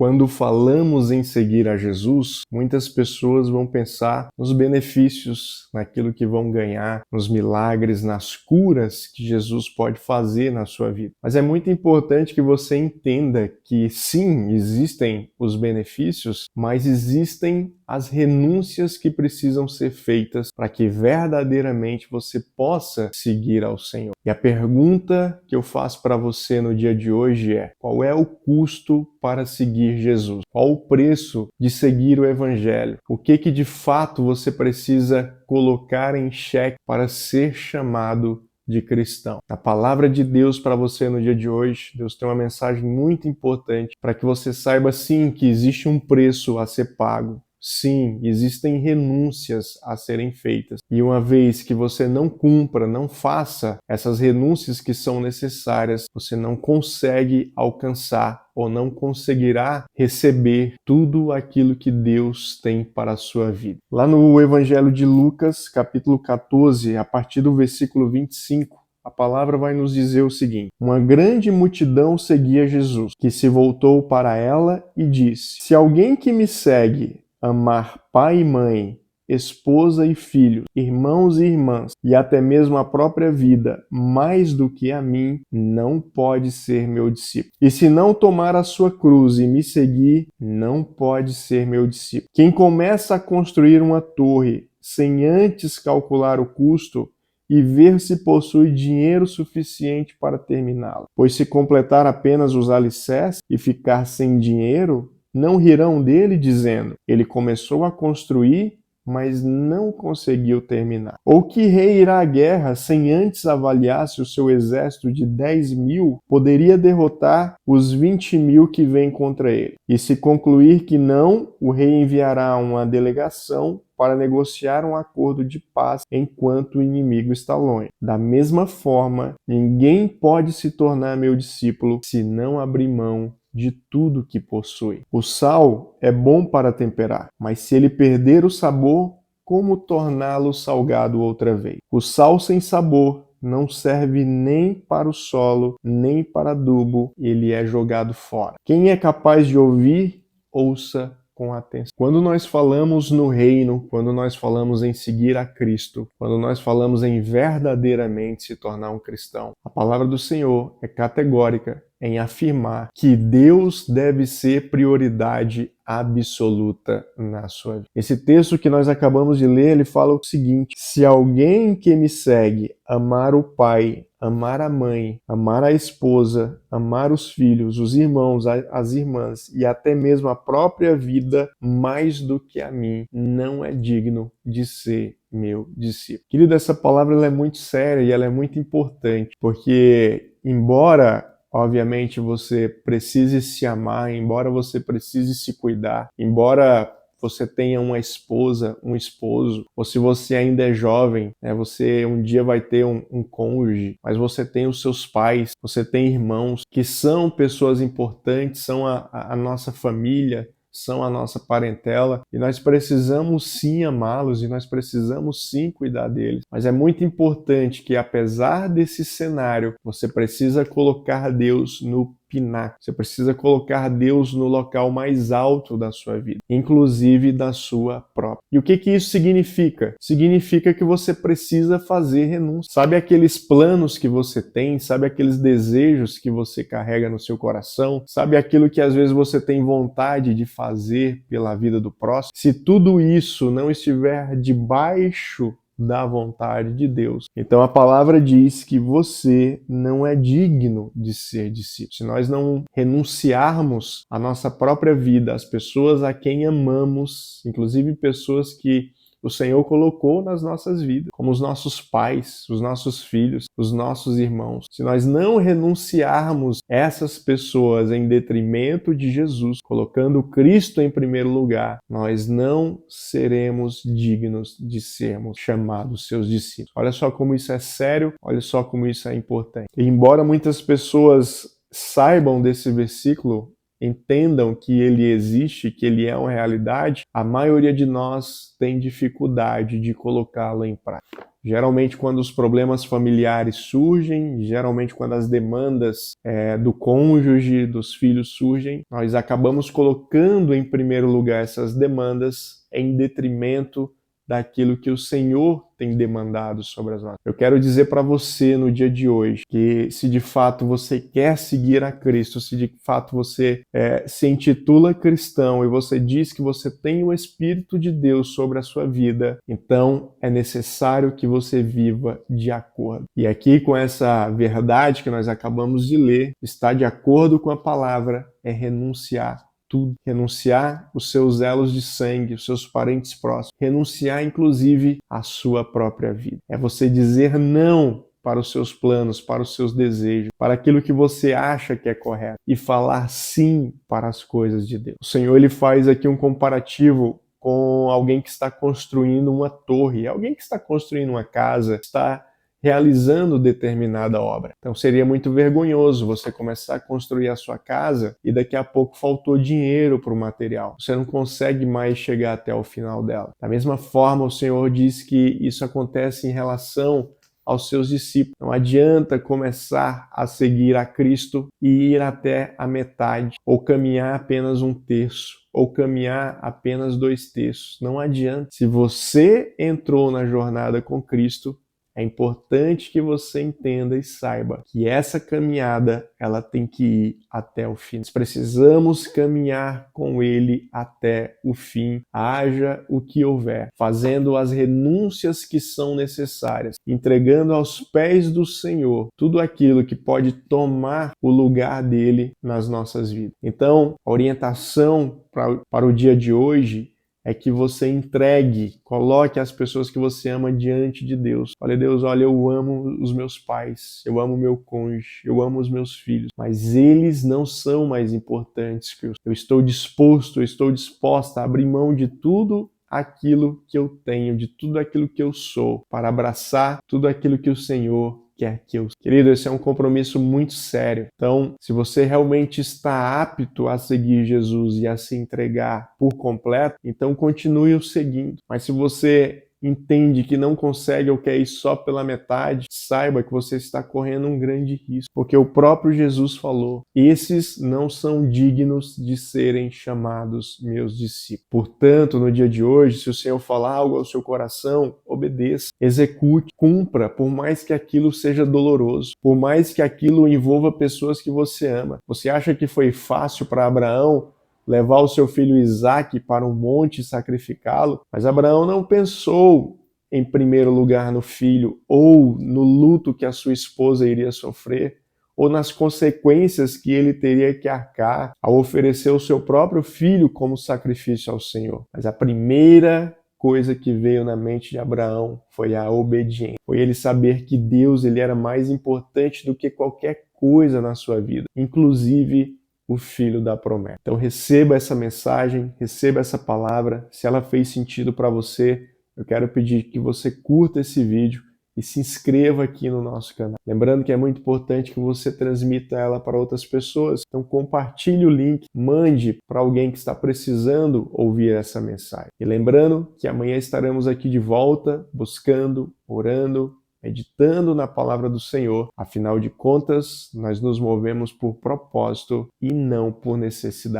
Quando falamos em seguir a Jesus, muitas pessoas vão pensar nos benefícios, naquilo que vão ganhar, nos milagres, nas curas que Jesus pode fazer na sua vida. Mas é muito importante que você entenda que sim, existem os benefícios, mas existem as renúncias que precisam ser feitas para que verdadeiramente você possa seguir ao Senhor. E a pergunta que eu faço para você no dia de hoje é: qual é o custo para seguir Jesus? Qual o preço de seguir o Evangelho? O que de fato você precisa colocar em xeque para ser chamado de cristão? A palavra de Deus para você no dia de hoje, Deus tem uma mensagem muito importante para que você saiba sim que existe um preço a ser pago. Sim, existem renúncias a serem feitas. E uma vez que você não cumpra, não faça essas renúncias que são necessárias, você não consegue alcançar ou não conseguirá receber tudo aquilo que Deus tem para a sua vida. Lá no Evangelho de Lucas, capítulo 14, a partir do versículo 25, a palavra vai nos dizer o seguinte: uma grande multidão seguia Jesus, que se voltou para ela e disse: se alguém que me segue amar pai e mãe, esposa e filhos, irmãos e irmãs, e até mesmo a própria vida, mais do que a mim, não pode ser meu discípulo. E se não tomar a sua cruz e me seguir, não pode ser meu discípulo. Quem começa a construir uma torre sem antes calcular o custo e ver se possui dinheiro suficiente para terminá-la, pois se completar apenas os alicerces e ficar sem dinheiro, não rirão dele, dizendo: ele começou a construir, mas não conseguiu terminar. Ou que rei irá à guerra sem antes avaliar se o seu exército de 10.000 poderia derrotar os 20.000 que vêm contra ele? E se concluir que não, o rei enviará uma delegação para negociar um acordo de paz enquanto o inimigo está longe. Da mesma forma, ninguém pode se tornar meu discípulo se não abrir mão de tudo que possui. O sal é bom para temperar, mas se ele perder o sabor, como torná-lo salgado outra vez? O sal sem sabor não serve nem para o solo, nem para adubo, ele é jogado fora. Quem é capaz de ouvir, ouça com atenção. Quando nós falamos no reino, quando nós falamos em seguir a Cristo, quando nós falamos em verdadeiramente se tornar um cristão, a palavra do Senhor é categórica em afirmar que Deus deve ser prioridade absoluta na sua vida. Esse texto que nós acabamos de ler, ele fala o seguinte: se alguém que me segue amar o pai, amar a mãe, amar a esposa, amar os filhos, os irmãos, as irmãs e até mesmo a própria vida mais do que a mim, não é digno de ser meu discípulo. Querido, essa palavra ela é muito séria e ela é muito importante, porque embora obviamente você precise se amar, embora você precise se cuidar, embora você tenha uma esposa, um esposo, ou se você ainda é jovem, você um dia vai ter um cônjuge, mas você tem os seus pais, você tem irmãos que são pessoas importantes, são a nossa família, são a nossa parentela, e nós precisamos sim amá-los e nós precisamos sim cuidar deles. Mas é muito importante que, apesar desse cenário, você precisa colocar Deus no pináculo. Você precisa colocar Deus no local mais alto da sua vida, inclusive da sua própria. E o que isso significa? Significa que você precisa fazer renúncia. Sabe aqueles planos que você tem? Sabe aqueles desejos que você carrega no seu coração? Sabe aquilo que às vezes você tem vontade de fazer pela vida do próximo? Se tudo isso não estiver debaixo da vontade de Deus, então a palavra diz que você não é digno de ser discípulo. Se nós não renunciarmos à nossa própria vida, às pessoas a quem amamos, inclusive pessoas que o Senhor colocou nas nossas vidas, como os nossos pais, os nossos filhos, os nossos irmãos. Se nós não renunciarmos essas pessoas em detrimento de Jesus, colocando Cristo em primeiro lugar, nós não seremos dignos de sermos chamados seus discípulos. Olha só como isso é sério, olha só como isso é importante. E embora muitas pessoas saibam desse versículo, entendam que ele existe, que ele é uma realidade, a maioria de nós tem dificuldade de colocá-lo em prática. Geralmente quando os problemas familiares surgem, geralmente quando as demandas do cônjuge, dos filhos surgem, nós acabamos colocando em primeiro lugar essas demandas em detrimento daquilo que o Senhor tem demandado sobre as nossas. Eu quero dizer para você no dia de hoje que se de fato você quer seguir a Cristo, se de fato você se intitula cristão e você diz que você tem o Espírito de Deus sobre a sua vida, então é necessário que você viva de acordo. E aqui com essa verdade que nós acabamos de ler, estar de acordo com a palavra é renunciar tudo, renunciar os seus elos de sangue, os seus parentes próximos, renunciar inclusive à sua própria vida. É você dizer não para os seus planos, para os seus desejos, para aquilo que você acha que é correto e falar sim para as coisas de Deus. O Senhor ele faz aqui um comparativo com alguém que está construindo uma torre, alguém que está construindo uma casa, está realizando determinada obra. Então seria muito vergonhoso você começar a construir a sua casa e daqui a pouco faltou dinheiro para o material. Você não consegue mais chegar até o final dela. Da mesma forma, o Senhor diz que isso acontece em relação aos seus discípulos. Não adianta começar a seguir a Cristo e ir até a metade, ou caminhar apenas um terço, ou caminhar apenas 2 terços. Não adianta. Se você entrou na jornada com Cristo, é importante que você entenda e saiba que essa caminhada ela tem que ir até o fim. Nós precisamos caminhar com Ele até o fim, haja o que houver, fazendo as renúncias que são necessárias, entregando aos pés do Senhor tudo aquilo que pode tomar o lugar dele nas nossas vidas. Então, a orientação para o dia de hoje é que você entregue, coloque as pessoas que você ama diante de Deus. Olha, Deus, olha, eu amo os meus pais, eu amo meu cônjuge, eu amo os meus filhos, mas eles não são mais importantes que eu. Eu estou disposto, eu estou disposta a abrir mão de tudo aquilo que eu tenho, de tudo aquilo que eu sou, para abraçar tudo aquilo que o Senhor quer que eu... Querido, esse é um compromisso muito sério. Então, se você realmente está apto a seguir Jesus e a se entregar por completo, então continue o seguindo. Mas se você entende que não consegue ou quer ir só pela metade, saiba que você está correndo um grande risco, porque o próprio Jesus falou: esses não são dignos de serem chamados meus discípulos. Portanto, no dia de hoje, se o Senhor falar algo ao seu coração, obedeça, execute, cumpra, por mais que aquilo seja doloroso, por mais que aquilo envolva pessoas que você ama. Você acha que foi fácil para Abraão levar o seu filho Isaque para um monte e sacrificá-lo? Mas Abraão não pensou em primeiro lugar no filho, ou no luto que a sua esposa iria sofrer, ou nas consequências que ele teria que arcar ao oferecer o seu próprio filho como sacrifício ao Senhor. Mas a primeira coisa que veio na mente de Abraão foi a obediência. Foi ele saber que Deus ele era mais importante do que qualquer coisa na sua vida, inclusive o filho da promessa. Então receba essa mensagem, receba essa palavra. Se ela fez sentido para você, eu quero pedir que você curta esse vídeo e se inscreva aqui no nosso canal. Lembrando que é muito importante que você transmita ela para outras pessoas. Então compartilhe o link, mande para alguém que está precisando ouvir essa mensagem. E lembrando que amanhã estaremos aqui de volta, buscando, orando, meditando na palavra do Senhor. Afinal de contas, nós nos movemos por propósito e não por necessidade.